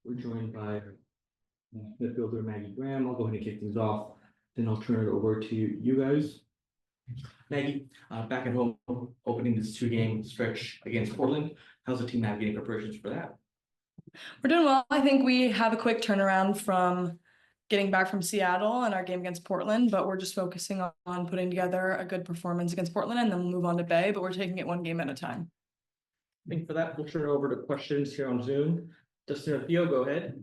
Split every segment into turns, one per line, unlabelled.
We're joined by midfielder Maggie Graham. I'll go ahead and kick things off. Then I'll turn it over to you guys. Maggie, back at home, opening this two-game stretch against Portland. How's the team navigating preparations for that?
We're doing well. I think we have a quick turnaround from getting back from Seattle and our game against Portland, but we're just focusing on putting together a good performance against Portland and then we'll move on to Bay, but we're taking it one game at a time.
I think for that, we'll turn it over to questions here on Zoom. Dustin or Theo, go ahead.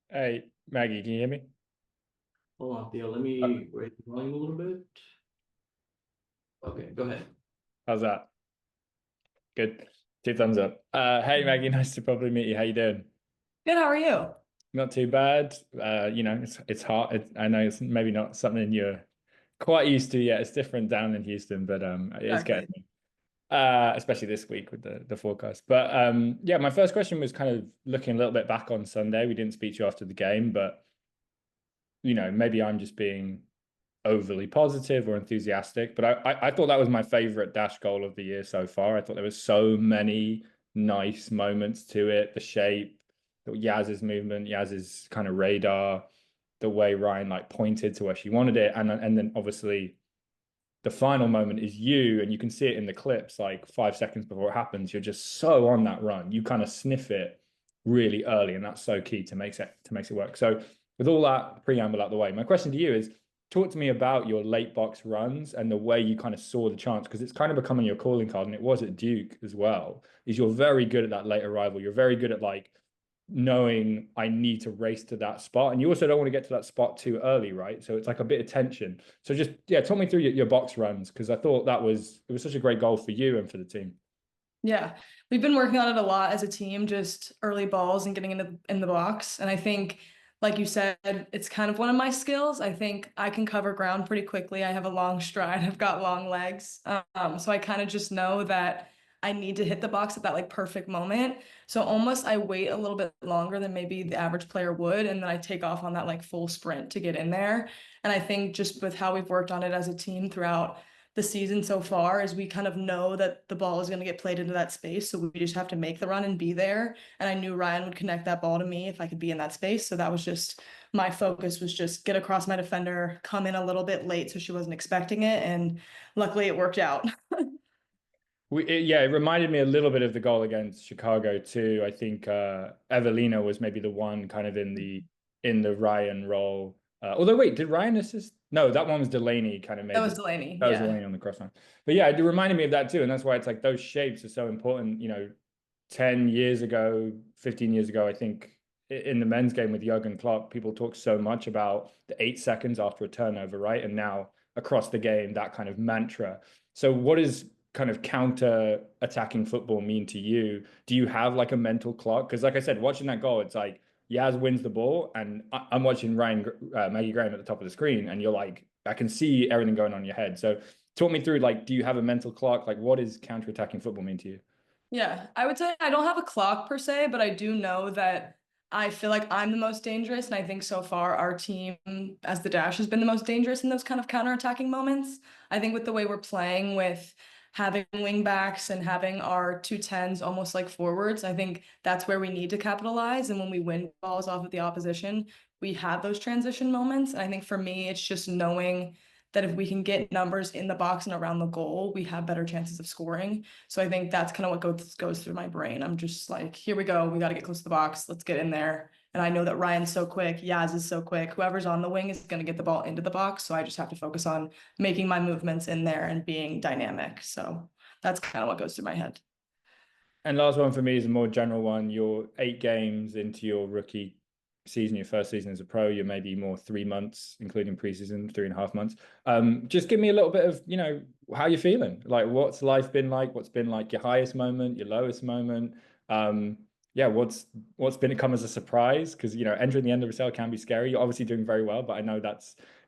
Hey, Maggie, can you hear me?
Hold on, Theo. Let me raise the volume a little bit. Okay, go ahead.
How's that? Good. 2 thumbs up. Hey, Maggie, nice to probably meet you. How you doing?
Good, how are you?
Not too bad. It's hot. I know it's maybe not something you're quite used to yet. It's different down in Houston, but it's getting especially this week with the forecast. But yeah, my first question was kind of looking a little bit back on Sunday. We didn't speak to you after the game, but maybe I'm just being overly positive or enthusiastic, but I thought that was my favorite dash goal of the year so far. I thought there was so many nice moments to it. The shape, Yaz's movement, Yaz's kind of radar, the way Ryan pointed to where she wanted it, and then obviously the final moment is you, and you can see it in the clips 5 seconds before it happens. You're just so on that run. You kind of sniff it really early, and that's so key to make it work. So with all that preamble out the way, my question to you is, talk to me about your late box runs and the way you kind of saw the chance, because it's kind of becoming your calling card, and it was at Duke as well, is you're very good at that late arrival. You're very good at knowing I need to race to that spot. And you also don't want to get to that spot too early, right? So it's a bit of tension. So just, talk me through your box runs, because I thought it was such a great goal for you and for the team.
Yeah, we've been working on it a lot as a team, just early balls and getting in the box. And I think, like you said, it's kind of one of my skills. I think I can cover ground pretty quickly. I have a long stride. I've got long legs. So I kind of just know that I need to hit the box at that perfect moment. So almost I wait a little bit longer than maybe the average player would. And then I take off on that full sprint to get in there. And I think just with how we've worked on it as a team throughout the season so far is we kind of know that the ball is going to get played into that space. So we just have to make the run and be there. And I knew Ryan would connect that ball to me if I could be in that space. So that was just my focus, was just get across my defender, come in a little bit late so she wasn't expecting it. And luckily it worked out.
It reminded me a little bit of the goal against Chicago too. I think Evelina was maybe the one kind of in the Ryan role. Although wait, did Ryan assist? No, that one was Delaney kind of made.
That was Delaney.
That was Delaney on the cross line. But yeah, it reminded me of that too. And that's why it's those shapes are so important. 10 years ago, 15 years ago, I think in the men's game with Jurgen and Clark, people talk so much about the 8 seconds after a turnover, right? And now across the game, that kind of mantra. So what is kind of counter attacking football mean to you? Do you have a mental clock? Because like I said, watching that goal, it's Yaz wins the ball, and I'm watching Maggie Graham at the top of the screen, and you're I can see everything going on in your head. So talk me through, do you have a mental clock? What does counter-attacking football mean to you?
Yeah, I would say I don't have a clock per se, but I do know that I feel like I'm the most dangerous. And I think so far our team as the Dash has been the most dangerous in those kind of counter-attacking moments. I think with the way we're playing, with having wing backs and having our 210s almost like forwards, I think that's where we need to capitalize. And when we win balls off of the opposition, we have those transition moments. And I think for me, it's just knowing that if we can get numbers in the box and around the goal, we have better chances of scoring. So I think that's kind of what goes through my brain. I'm just here we go. We got to get close to the box. Let's get in there. And I know that Ryan's so quick. Yaz is so quick. Whoever's on the wing is going to get the ball into the box. So I just have to focus on making my movements in there and being dynamic. So that's kind of what goes through my head.
And last one for me is a more general one. You're 8 games into your rookie season, your first season as a pro. You're maybe more 3 months, including preseason, 3.5 months. Just give me a little bit of, how you're feeling. What's life been like? What's been your highest moment, your lowest moment? What's been come as a surprise? Because entering the NWSL can be scary. You're obviously doing very well, but I know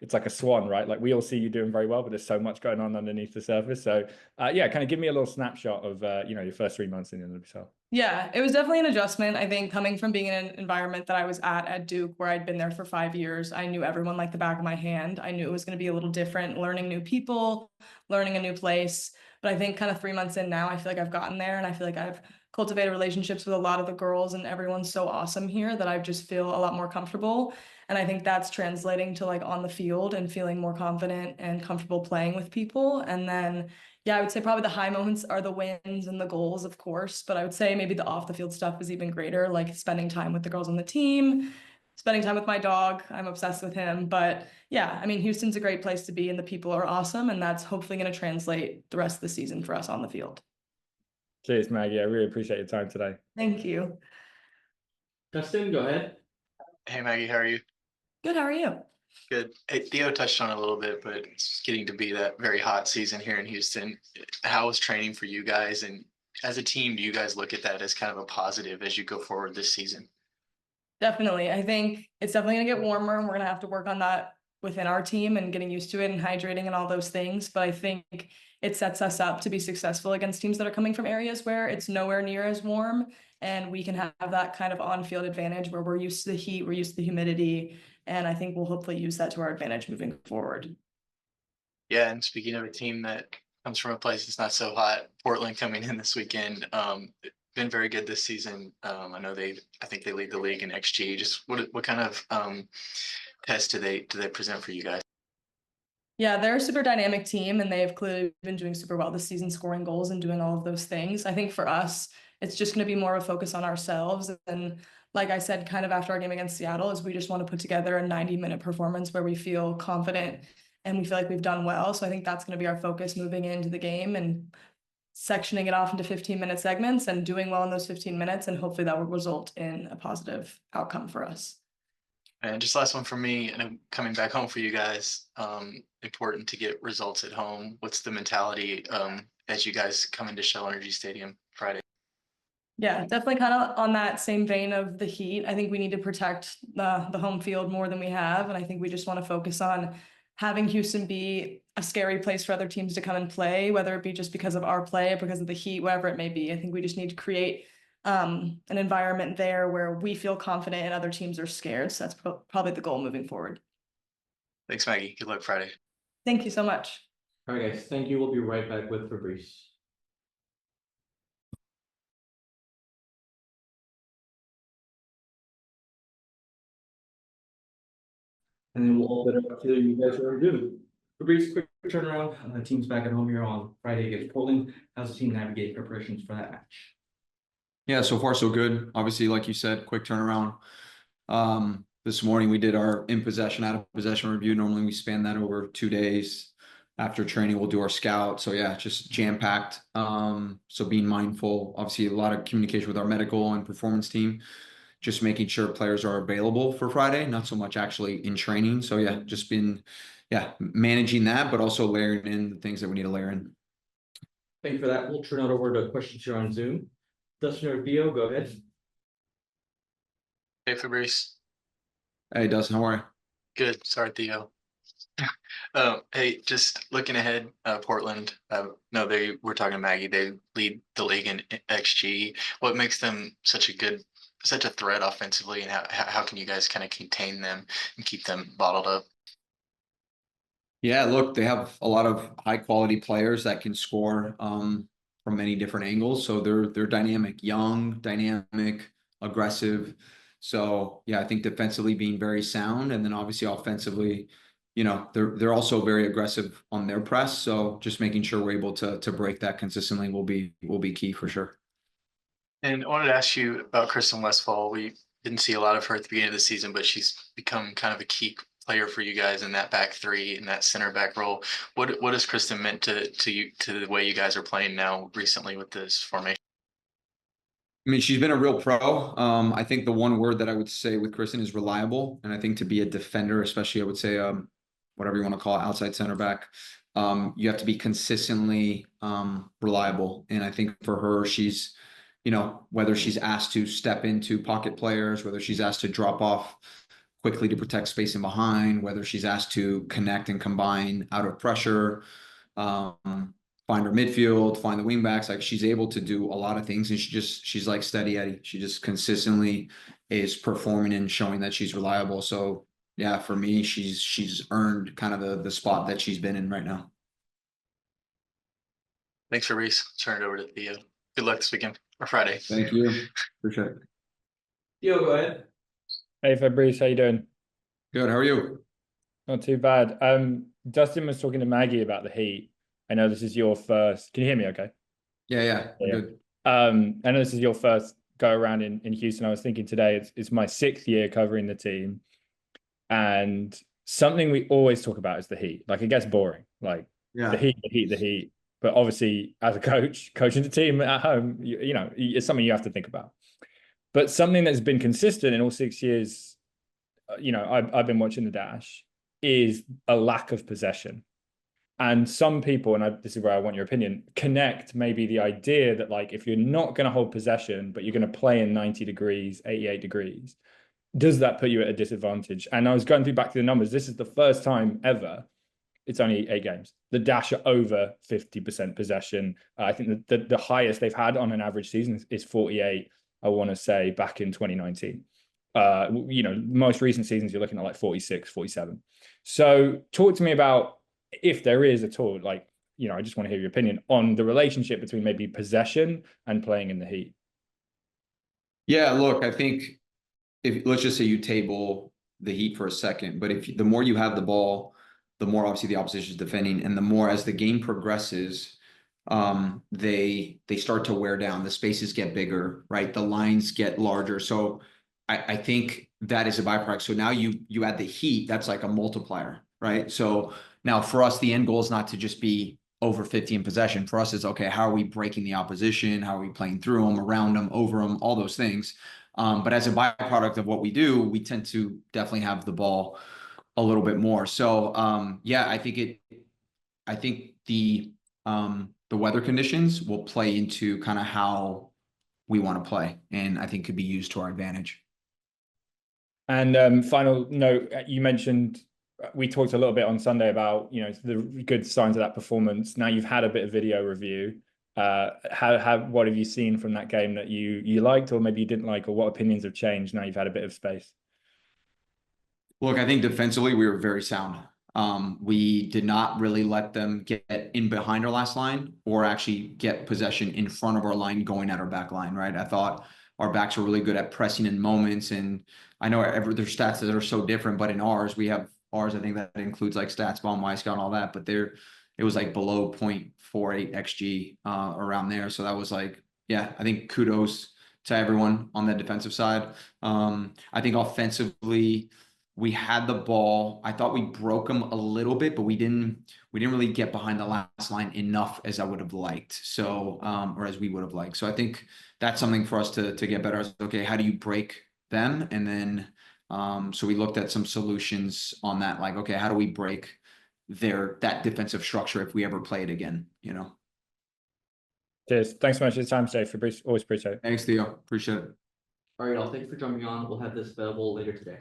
it's like a swan, right? We all see you doing very well, but there's so much going on underneath the surface. So kind of give me a little snapshot of your first 3 months in the NWSL.
Yeah, it was definitely an adjustment. I think coming from being in an environment that I was at Duke, where I'd been there for 5 years, I knew everyone like the back of my hand. I knew it was going to be a little different, learning new people, learning a new place. But I think kind of 3 months in now, I feel like I've gotten there, and I feel like I've cultivated relationships with a lot of the girls, and everyone's so awesome here that I just feel a lot more comfortable. And I think that's translating to like on the field and feeling more confident and comfortable playing with people. And then, yeah, I would say probably the high moments are the wins and the goals, of course, but I would say maybe the off the field stuff is even greater, like spending time with the girls on the team, spending time with my dog. I'm obsessed with him. But yeah, I mean, Houston's a great place to be and the people are awesome. And that's hopefully going to translate the rest of the season for us on the field.
Cheers, Maggie. I really appreciate your time today.
Thank you.
Justin, go ahead.
Hey Maggie, how are you?
Good. How are you?
Good. Hey, Theo touched on it a little bit, but it's getting to be that very hot season here in Houston. How was training for you guys? And as a team, do you guys look at that as kind of a positive as you go forward this season?
Definitely. I think it's definitely going to get warmer, and we're going to have to work on that within our team and getting used to it and hydrating and all those things. But I think it sets us up to be successful against teams that are coming from areas where it's nowhere near as warm. And we can have that kind of on-field advantage where we're used to the heat, we're used to the humidity. And I think we'll hopefully use that to our advantage moving forward.
Yeah, and speaking of a team that comes from a place that's not so hot, Portland coming in this weekend, been very good this season. I know I think they lead the league in XG. Just what kind of tests do they present for you guys?
Yeah, they're a super dynamic team, and they've clearly been doing super well this season, scoring goals and doing all of those things. I think for us, it's just going to be more of a focus on ourselves. And like I said, kind of after our game against Seattle, is we just want to put together a 90-minute performance where we feel confident and we feel like we've done well. So I think that's going to be our focus moving into the game, and sectioning it off into 15-minute segments and doing well in those 15 minutes. And hopefully that will result in a positive outcome for us.
And just last one for me, and I'm coming back home for you guys. Important to get results at home. What's the mentality as you guys come into Shell Energy Stadium Friday?
Yeah, definitely kind of on that same vein of the heat. I think we need to protect the home field more than we have. And I think we just want to focus on having Houston be a scary place for other teams to come and play, whether it be just because of our play or because of the heat, whatever it may be. I think we just need to create an environment there where we feel confident and other teams are scared. So that's probably the goal moving forward.
Thanks, Maggie. Good luck Friday.
Thank you so much.
All right, guys, thank you. We'll be right back with Fabrice. And then we'll open it up to you guys are due. Fabrice, quick turnaround. The team's back at home here on Friday against Portland. How's the team navigate preparations for that match?
Yeah, so far so good. Obviously, like you said, quick turnaround. This morning we did our in possession, out of possession review. Normally we span that over 2 days. After training, we'll do our scout. So yeah, just jam packed. So being mindful, obviously a lot of communication with our medical and performance team, just making sure players are available for Friday, not so much actually in training. So yeah, just been, managing that, but also layering in the things that we need to layer in.
Thank you for that. We'll turn it over to questions here on Zoom. Dustin or Theo, go ahead.
Hey, Fabrice.
Hey, Dustin, how are you?
Good. Sorry, Theo. Hey, just looking ahead, Portland. No, we're talking to Maggie. They lead the league in XG. What makes them such a threat offensively, and how can you guys kind of contain them and keep them bottled up?
Yeah, look, they have a lot of high quality players that can score from many different angles. So they're dynamic, young, dynamic, aggressive. So yeah, I think defensively being very sound, and then obviously offensively, they're also very aggressive on their press. So just making sure we're able to break that consistently will be key for sure.
And I wanted to ask you about Kristen Westfall. We didn't see a lot of her at the beginning of the season, but she's become kind of a key player for you guys in that back three, in that center back role. What has Kristen meant to the way you guys are playing now recently with this formation?
I mean, she's been a real pro. I think the one word that I would say with Kristen is reliable. And I think to be a defender, especially I would say whatever you want to call it, outside center back, you have to be consistently reliable. And I think for her, she's, whether she's asked to step into pocket players, whether she's asked to drop off quickly to protect space in behind, whether she's asked to connect and combine out of pressure, find her midfield, find the wing backs. Like, she's able to do a lot of things, and she's like steady Eddie. She just consistently is performing and showing that she's reliable. So yeah, for me, she's earned kind of the spot that she's been in right now.
Thanks, Fabrice. Turn it over to Theo. Good luck this weekend or Friday.
Thank you. Appreciate it.
Theo, go ahead.
Hey Fabrice, how you doing?
Good. How are you?
Not too bad. Dustin was talking to Maggie about the Heat. I know this is your first. Can you hear me okay?
Yeah.
Yeah.
Good.
I know this is your first go around in Houston. I was thinking today it's my 6th year covering the team, and something we always talk about is the Heat. Like, it gets boring. Like,
Yeah.
the Heat. But obviously, as a coach, coaching the team at home, you know, it's something you have to think about. But something that's been consistent in all 6 years, you know, I've been watching the Dash, is a lack of possession. And some people, and this is where I want your opinion, connect maybe the idea that, like, if you're not going to hold possession, but you're going to play in 90 degrees, 88 degrees, does that put you at a disadvantage? And I was going through back to the numbers. This is the first time ever, it's only 8 games, the Dash are over 50% possession. I think the highest they've had on an average season is 48, I want to say, back in 2019. You know, most recent seasons, you're looking at like 46, 47. So talk to me about, if there is at all, like, you know, I just want to hear your opinion on the relationship between maybe possession and playing in the Heat.
Yeah, look, I think if let's just say you table the Heat for a second, but if the more you have the ball, the more obviously the opposition is defending, and the more as the game progresses, they start to wear down. The spaces get bigger, right? The lines get larger. So I think that is a byproduct. So now you add the Heat, that's like a multiplier, right? So now for us, the end goal is not to just be over 50 in possession. For us, it's okay, how are we breaking the opposition? How are we playing through them, around them, over them, all those things. But as a byproduct of what we do, we tend to definitely have the ball a little bit more. So yeah, I think the weather conditions will play into kind of how we want to play, and I think could be used to our advantage.
And final note, you mentioned, we talked a little bit on Sunday about, you know, the good signs of that performance. Now you've had a bit of video review. What have you seen from that game that you liked, or maybe you didn't like, or what opinions have changed now you've had a bit of space?
Look, I think defensively we were very sound. We did not really let them get in behind our last line or actually get possession in front of our line going at our back line, right? I thought our backs were really good at pressing in moments, and I know there's stats that are so different, but in ours, we have ours, I think that includes like stats, bomb, Y-Scout, and all that, but it was like below 0.48 XG around there. So that was like, yeah, I think kudos to everyone on the defensive side. I think offensively, we had the ball. I thought we broke them a little bit, but we didn't really get behind the last line enough as I would have liked. So, or as we would have liked. So I think that's something for us to get better. Okay, how do you break them? And then, so we looked at some solutions on that. Like, okay, how do we break that defensive structure if we ever play it again? You know.
Cheers. Thanks so much for your time today, Fabrice. Always appreciate it.
Thanks, Theo. Appreciate it.
All right, y'all. Thanks for jumping on. We'll have this available later today.